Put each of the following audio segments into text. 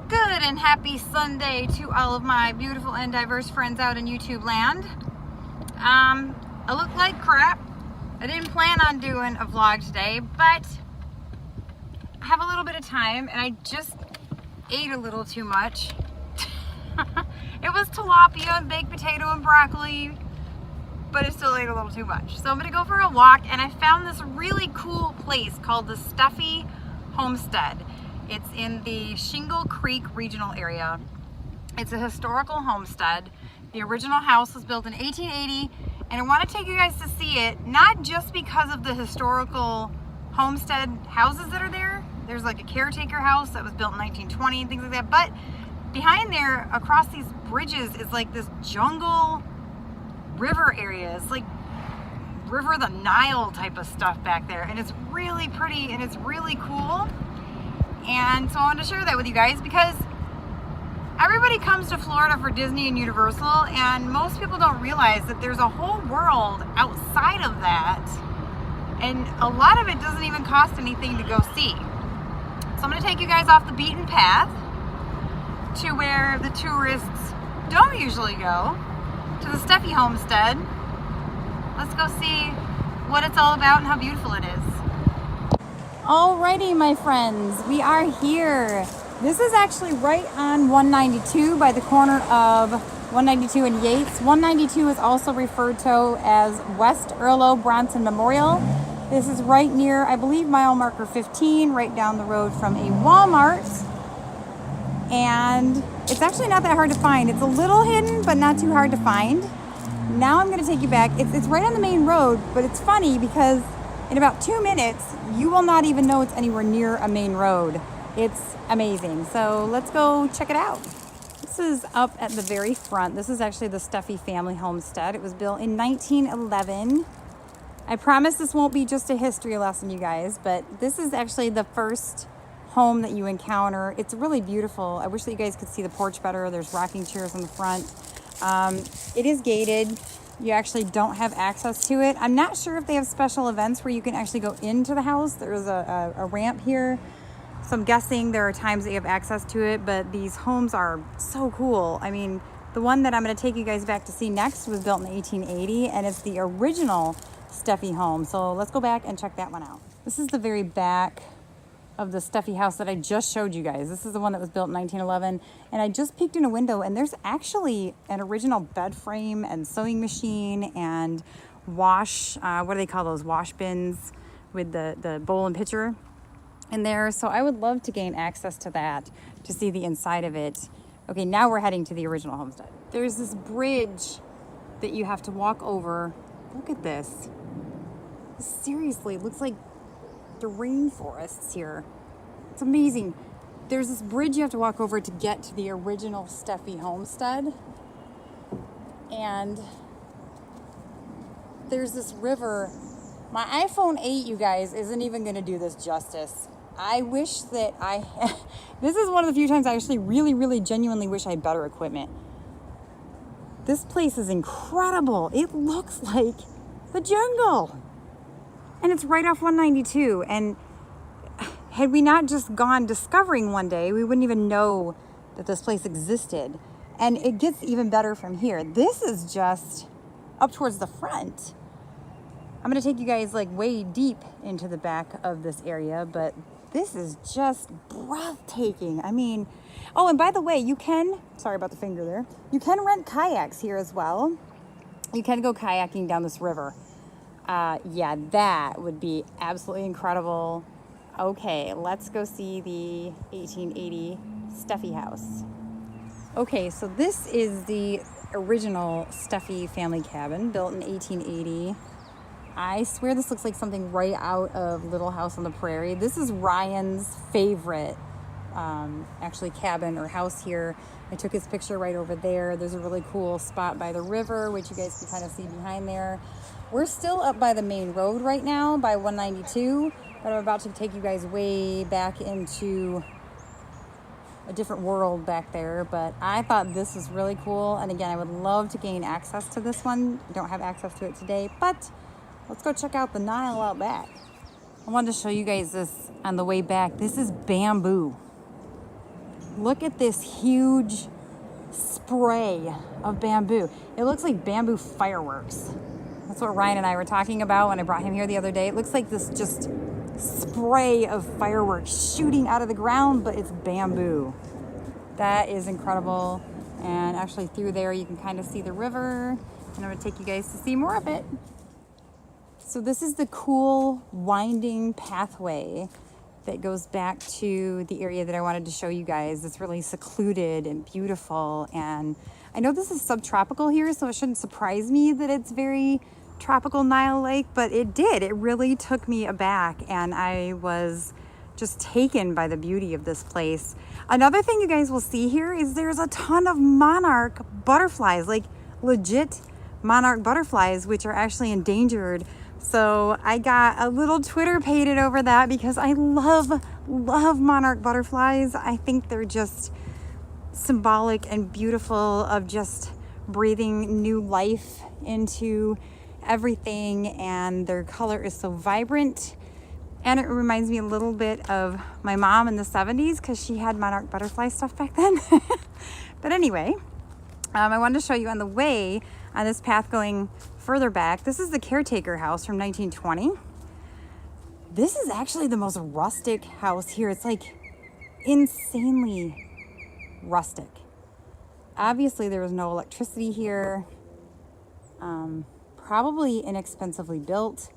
Good and happy Sunday to all of my beautiful and diverse friends out in YouTube land. I look like crap. I didn't plan on doing a vlog today, but I have a little bit of time and I just ate a little too much. It was tilapia and baked potato and broccoli, but I still ate a little too much. So I'm gonna go for a walk, and I found this really cool place called the Steffi Homestead. It's in the Shingle Creek regional area. It's a historical homestead. The original house was built in 1880, and I want to take you guys to see it, not just because of the historical homestead houses that are there. There's like a caretaker house that was built in 1920 and things like that, but behind there, across these bridges, is like this jungle river area. It's like River the Nile type of stuff back there, and it's really pretty and it's really cool. And so I wanted to share that with you guys because everybody comes to Florida for Disney and Universal, and most people don't realize that there's a whole world outside of that, and a lot of it doesn't even cost anything to go see. So I'm going to take you guys off the beaten path to where the tourists don't usually go, to the Steffi Homestead. Let's go see what it's all about and how beautiful it is. Alrighty, my friends, we are here. This is actually right on 192 by the corner of 192 and Yates. 192 is also referred to as West Earlo Bronson Memorial. This is right near, I believe, mile marker 15, right down the road from a Walmart. And it's actually not that hard to find. It's a little hidden, but not too hard to find. Now I'm going to take you back. It's right on the main road, but it's funny because in about 2 minutes, you will not even know it's anywhere near a main road. It's amazing. So let's go check it out. This is up at the very front. This is actually the Steffi family homestead. It was built in 1911. I promise this won't be just a history lesson, you guys, but this is actually the first home that you encounter. It's really beautiful. I wish that you guys could see the porch better. There's rocking chairs in the front. It is gated. You actually don't have access to it. I'm not sure if they have special events where you can actually go into the house. There's a ramp here. So I'm guessing there are times that you have access to it, but these homes are so cool. I mean, the one that I'm going to take you guys back to see next was built in 1880, and it's the original Steffi home. So let's go back and check that one out. This is the very back of the Steffi house that I just showed you guys. This is the one that was built in 1911, and I just peeked in a window, and there's actually an original bed frame and sewing machine and wash, what do they call those, wash bins with the bowl and pitcher in there. So I would love to gain access to that, to see the inside of it. Okay, now we're heading to the original homestead. There's this bridge that you have to walk over. Look at this. Seriously, it looks like the rainforests here. It's amazing. There's this bridge you have to walk over to get to the original Steffi homestead, and there's this river. My iPhone 8, you guys, isn't even going to do this justice. I wish that this is one of the few times I actually really genuinely wish I had better equipment. This place is incredible. It looks like the jungle. And it's right off 192. And had we not just gone discovering one day, we wouldn't even know that this place existed. And it gets even better from here. This is just up towards the front. I'm going to take you guys like way deep into the back of this area, but this is just breathtaking. I mean, oh, and by the way, you can, sorry about the finger there, you can rent kayaks here as well. You can go kayaking down this river. Yeah, that would be absolutely incredible. Okay, let's go see the 1880 Steffi house. Okay, so this is the original Steffi family cabin built in 1880. I swear this looks like something right out of Little House on the Prairie. This is Ryan's favorite actually cabin or house here. I took his picture right over there. There's a really cool spot by the river, which you guys can kind of see behind there. We're still up by the main road right now by 192, but I'm about to take you guys way back into a different world back there. But I thought this was really cool, and again, I would love to gain access to this one. I don't have access to it today, but let's go check out the Nile out back. I wanted to show you guys this on the way back. This is bamboo. Look at this huge spray of bamboo. It looks like bamboo fireworks. That's what Ryan and I were talking about when I brought him here the other day. It looks like this just spray of fireworks shooting out of the ground, but it's bamboo. That is incredible. And actually through there you can kind of see the river, and I'm going to take you guys to see more of it. So this is the cool winding pathway that goes back to the area that I wanted to show you guys. It's really secluded and beautiful, and I know this is subtropical here, so it shouldn't surprise me that it's very tropical Nile-like, but it did. It really took me aback, and I was just taken by the beauty of this place. Another thing you guys will see here is there's a ton of monarch butterflies, like legit monarch butterflies, which are actually endangered. So I got a little Twitter pated over that because I love monarch butterflies. I think they're just symbolic and beautiful of just breathing new life into everything, and their color is so vibrant. And it reminds me a little bit of my mom in the 70s because she had monarch butterfly stuff back then. But anyway, I wanted to show you on the way on this path going further back. This is the caretaker house from 1920. This is actually the most rustic house here. It's like insanely rustic. Obviously there was no electricity here. Probably inexpensively built.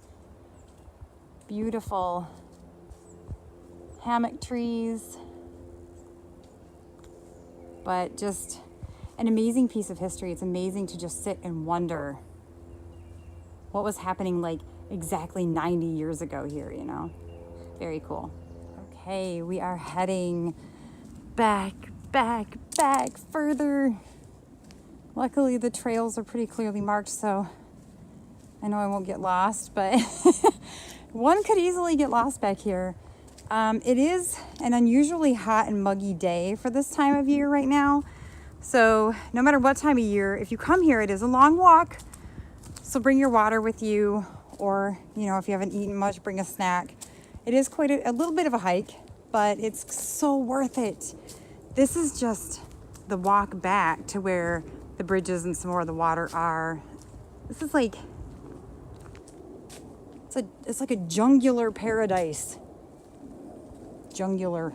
Beautiful hammock trees, but just an amazing piece of history. It's amazing to just sit and wonder what was happening like exactly 90 years ago here, you know? Very cool. Okay, we are heading back further. Luckily the trails are pretty clearly marked, so I know I won't get lost, but one could easily get lost back here. It is an unusually hot and muggy day for this time of year right now. So no matter what time of year, if you come here, it is a long walk. So bring your water with you, or, you know, if you haven't eaten much, bring a snack. It is quite a little bit of a hike, but it's so worth it. This is just the walk back to where the bridges and some more of the water are. This is like, it's like a jungular paradise. Jungular.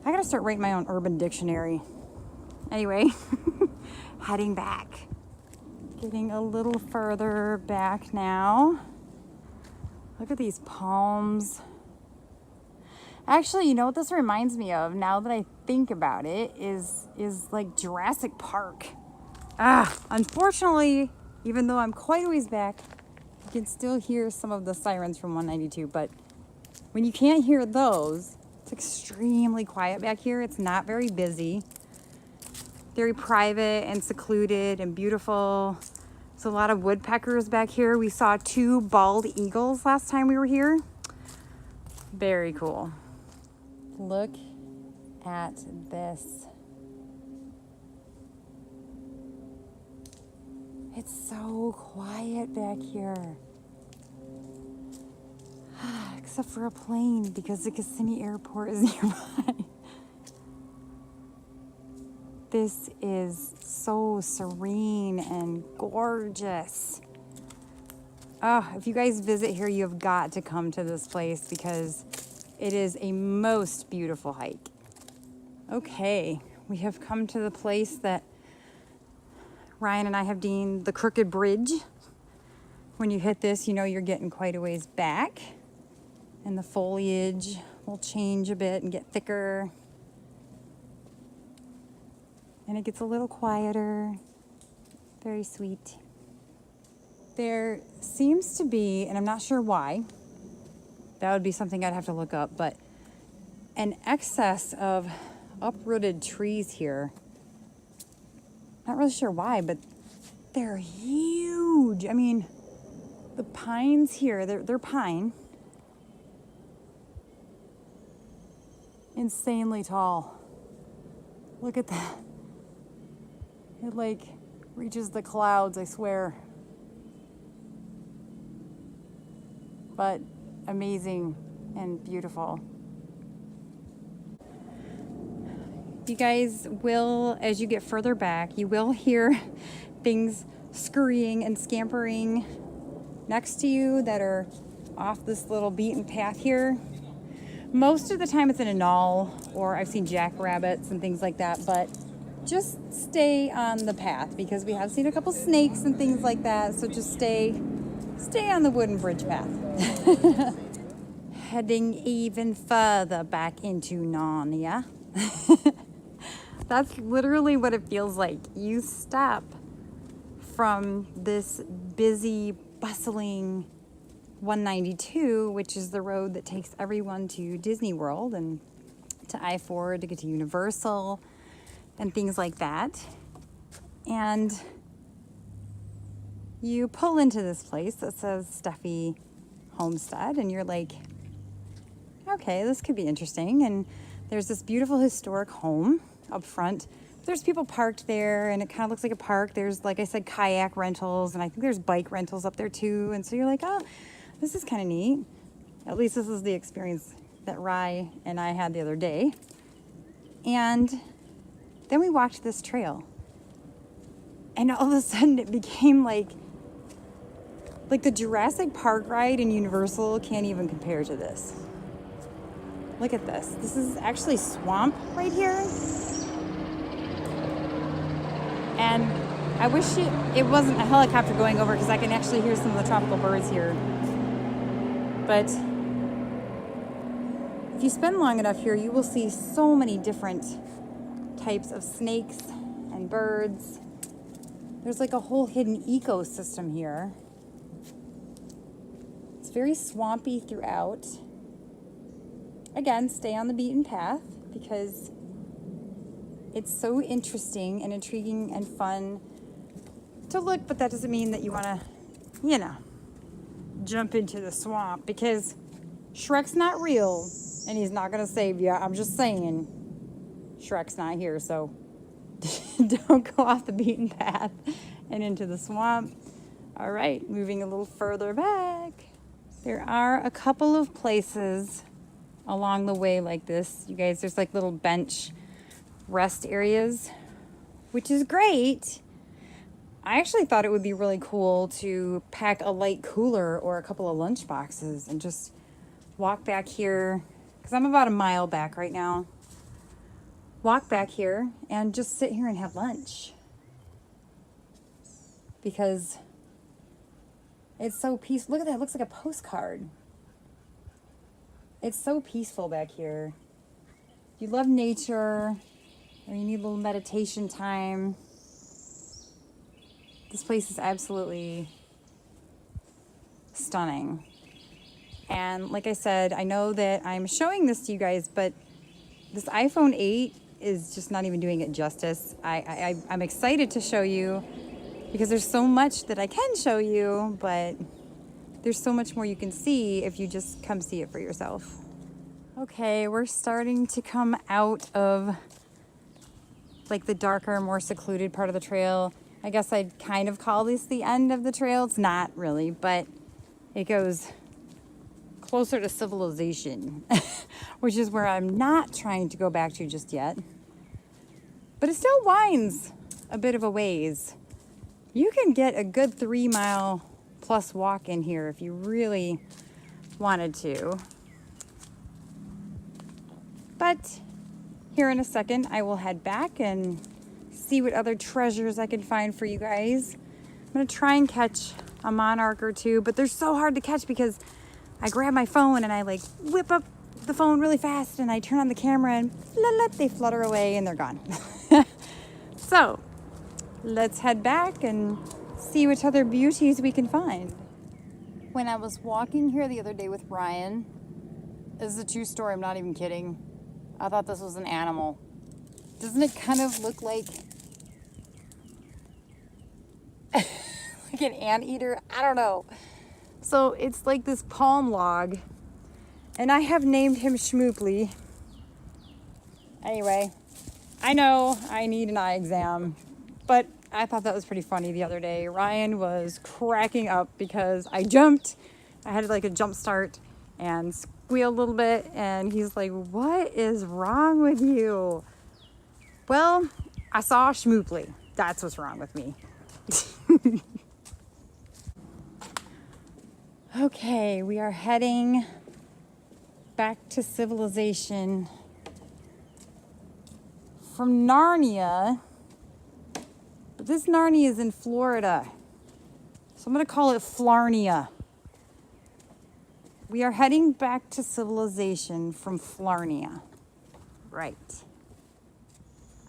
I gotta start writing my own urban dictionary. Anyway, heading back. Getting a little further back now. Look at these palms. Actually, you know what this reminds me of, now that I think about it, is like Jurassic Park. Unfortunately, even though I'm quite a ways back, you can still hear some of the sirens from 192, but when you can't hear those, it's extremely quiet back here. It's not very busy. Very private and secluded and beautiful. There's a lot of woodpeckers back here. We saw 2 bald eagles last time we were here. Very cool. Look at this. It's so quiet back here. Except for a plane, because the Kissimmee Airport is nearby. This is so serene and gorgeous. If you guys visit here, you've got to come to this place because it is a most beautiful hike. Okay, we have come to the place that Ryan and I have deemed the Crooked Bridge. When you hit this, you know you're getting quite a ways back, and the foliage will change a bit and get thicker. And it gets a little quieter. Very sweet. There seems to be, and I'm not sure why, that would be something I'd have to look up, but an excess of uprooted trees here. Not really sure why, but they're huge. I mean, the pines here, they're pine. Insanely tall. Look at that. It like reaches the clouds, I swear. But amazing and beautiful. You guys will, as you get further back, you will hear things scurrying and scampering next to you that are off this little beaten path here. Most of the time it's in a knoll, or I've seen jackrabbits and things like that, but just stay on the path because we have seen a couple snakes and things like that, so just stay on the wooden bridge path. Heading even further back into Narnia. That's literally what it feels like. You step from this busy, bustling 192, which is the road that takes everyone to Disney World and to I-4 to get to Universal and things like that. And you pull into this place that says Steffi Homestead, and you're like, okay, this could be interesting. And there's this beautiful historic home up front. There's people parked there, and it kind of looks like a park. There's, like I said, kayak rentals, and I think there's bike rentals up there too. And so you're like, oh, this is kind of neat. At least this is the experience that Rye and I had the other day. And then we walked this trail, and all of a sudden it became like the Jurassic Park ride in Universal can't even compare to this. Look at this. This is actually swamp right here. And I wish it wasn't a helicopter going over because I can actually hear some of the tropical birds here. But if you spend long enough here, you will see so many different types of snakes and birds. There's like a whole hidden ecosystem here. It's very swampy throughout. Again, stay on the beaten path because it's so interesting and intriguing and fun to look, but that doesn't mean that you want to, jump into the swamp because Shrek's not real and he's not going to save you. I'm just saying, Shrek's not here, so don't go off the beaten path and into the swamp. All right, moving a little further back. There are a couple of places along the way like this. You guys, there's like little bench rest areas, which is great. I actually thought it would be really cool to pack a light cooler or a couple of lunch boxes and just walk back here, because I'm about a mile back right now. Walk back here and just sit here and have lunch because it's so peaceful. Look at that. It looks like a postcard. It's so peaceful back here. If you love nature or you need a little meditation time, this place is absolutely stunning. And like I said, I know that I'm showing this to you guys, but this iPhone 8 is just not even doing it justice. I'm excited to show you because there's so much that I can show you, but there's so much more you can see if you just come see it for yourself. Okay, we're starting to come out of like the darker, more secluded part of the trail. I guess I'd kind of call this the end of the trail. It's not really, but it goes closer to civilization, which is where I'm not trying to go back to just yet. But it still winds a bit of a ways. You can get a good 3 mile plus walk in here if you really wanted to. But here in a second, I will head back and see what other treasures I can find for you guys. I'm gonna try and catch a monarch or two, but they're so hard to catch because I grab my phone and I like whip up the phone really fast and I turn on the camera and they flutter away and they're gone. So let's head back and see what other beauties we can find. When I was walking here the other day with Ryan, this is a true story, I'm not even kidding. I thought this was an animal. Doesn't it kind of look like like an anteater? I don't know. So it's like this palm log, and I have named him Schmooply. Anyway, I know I need an eye exam, but I thought that was pretty funny the other day. Ryan was cracking up because I jumped. I had like a jump start and squealed a little bit, and he's like, "What is wrong with you?" Well, I saw a schmooply. That's what's wrong with me. Okay, we are heading back to civilization from Narnia. But this Narnia is in Florida. So I'm gonna call it Flarnia. We are heading back to civilization from Flarnia. Right.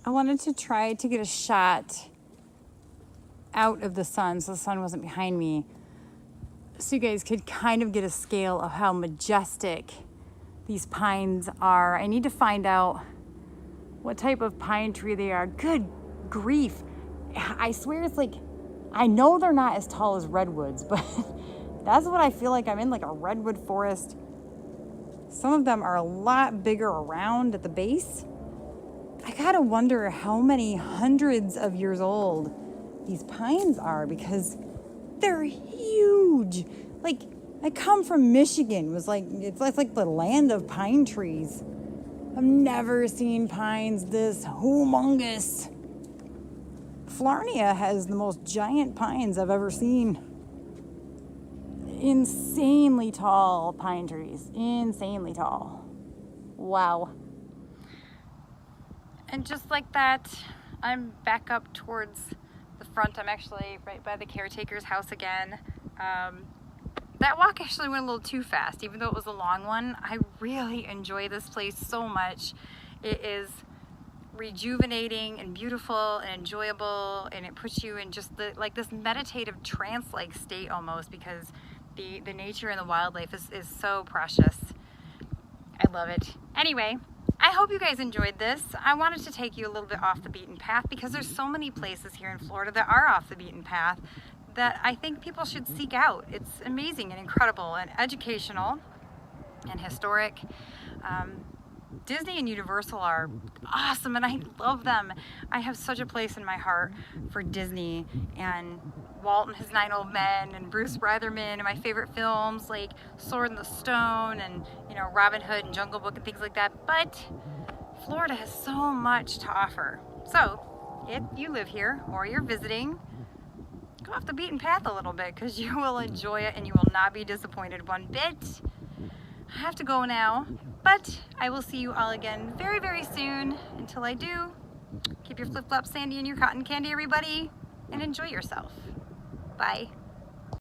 I wanted to try to get a shot out of the sun so the sun wasn't behind me, so you guys could kind of get a scale of how majestic these pines are. I need to find out what type of pine tree they are. Good grief. I swear it's like, I know they're not as tall as redwoods, but that's what I feel like I'm in, like a redwood forest. Some of them are a lot bigger around at the base. I gotta wonder how many hundreds of years old these pines are, because they're huge. Like, I come from Michigan. It's like the land of pine trees. I've never seen pines this humongous. Flarnia has the most giant pines I've ever seen. Insanely tall pine trees. Insanely tall. Wow. And just like that, I'm back up towards the front. I'm actually right by the caretaker's house again. That walk actually went a little too fast, even though it was a long one. I really enjoy this place so much. It is rejuvenating and beautiful and enjoyable, and it puts you in just like this meditative trance-like state almost, because the nature and the wildlife is so precious. I love it. Anyway, I hope you guys enjoyed this. I wanted to take you a little bit off the beaten path, because there's so many places here in Florida that are off the beaten path that I think people should seek out. It's amazing and incredible and educational and historic. Disney and Universal are awesome, and I love them. I have such a place in my heart for Disney and Walt and His Nine Old Men and Bruce Bretherman and my favorite films like Sword in the Stone and, you know, Robin Hood and Jungle Book and things like that. But Florida has so much to offer. So if you live here or you're visiting, go off the beaten path a little bit, because you will enjoy it and you will not be disappointed one bit. I have to go now, but I will see you all again very, very soon. Until I do, keep your flip-flops sandy and your cotton candy, everybody, and enjoy yourself. Bye.